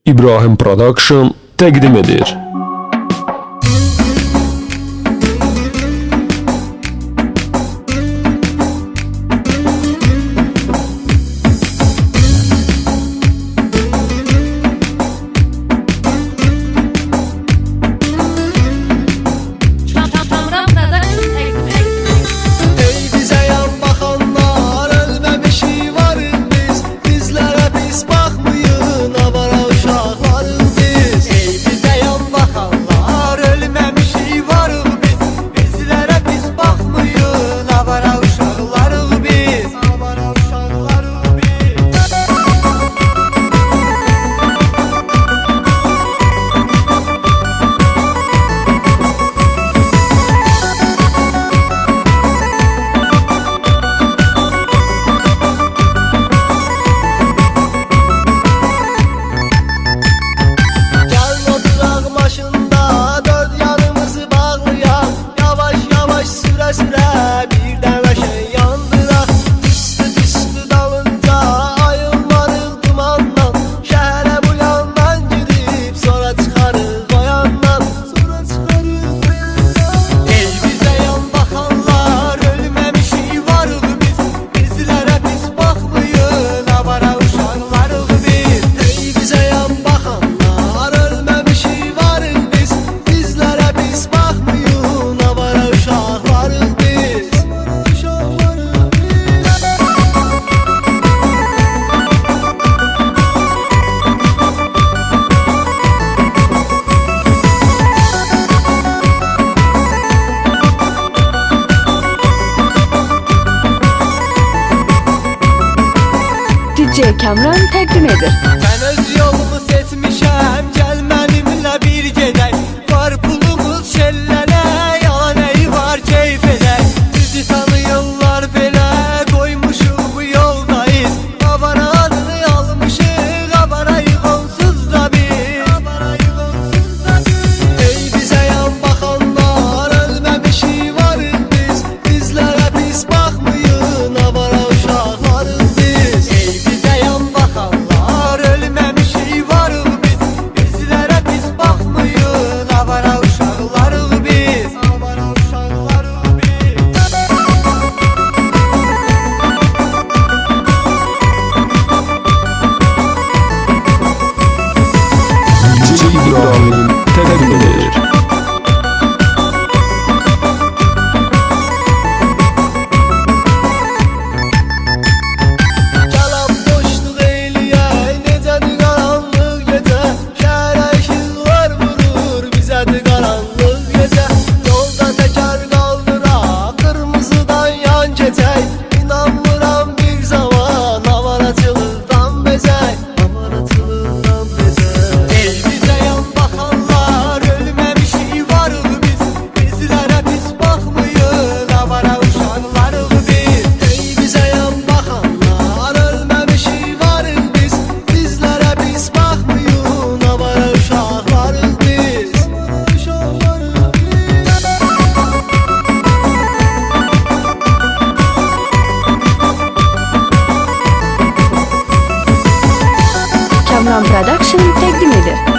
İbrahim Production təqdim edir. DJ Kamran təqdim edir. Ben öz yolumu seçmişəm, gel benimle bir gedək. Var pulumuz şellənə, yalan əyi var keyf edək. Bizi tanıyırlar belə, koymuşuq bu yoldayız. Avara adını almışıq, avarayıq onsuz da biz. Ey bizə yan baxanlar, ölməmişik varıq biz. Bizlərə pis baxmayın, avara uşaqlarıq biz. Ey bizə yan baxanlar, ölməmişik varıq biz. Bizlərə pis baxmayın, avara uşaqlarıq biz. Avara uşaqlarıq biz. DJ İbrahim təqdim edir. Yalan boşluq eyləyək, necədir qaranlıq gecə. Şəhərə işıqlar vurur, bizədir qaranlıq gecə. Yolda təkər qaldıraq, qırmızıdan yan keçək. İnanmıram bir zaman, avaracılıqdan bezək. Avaracılıqdan bezək. Ey bizə yan baxanlar, ölməmişik varıq biz. Bizlərə pis baxmayın, avara uşaqlarıq biz. Ey bizə yan baxanlar, ölməmişik varıq biz. Bizlərə pis baxmayın, avara uşaqlarıq biz. Avara uşaqlarıq biz. Kamran Production təqdim edir.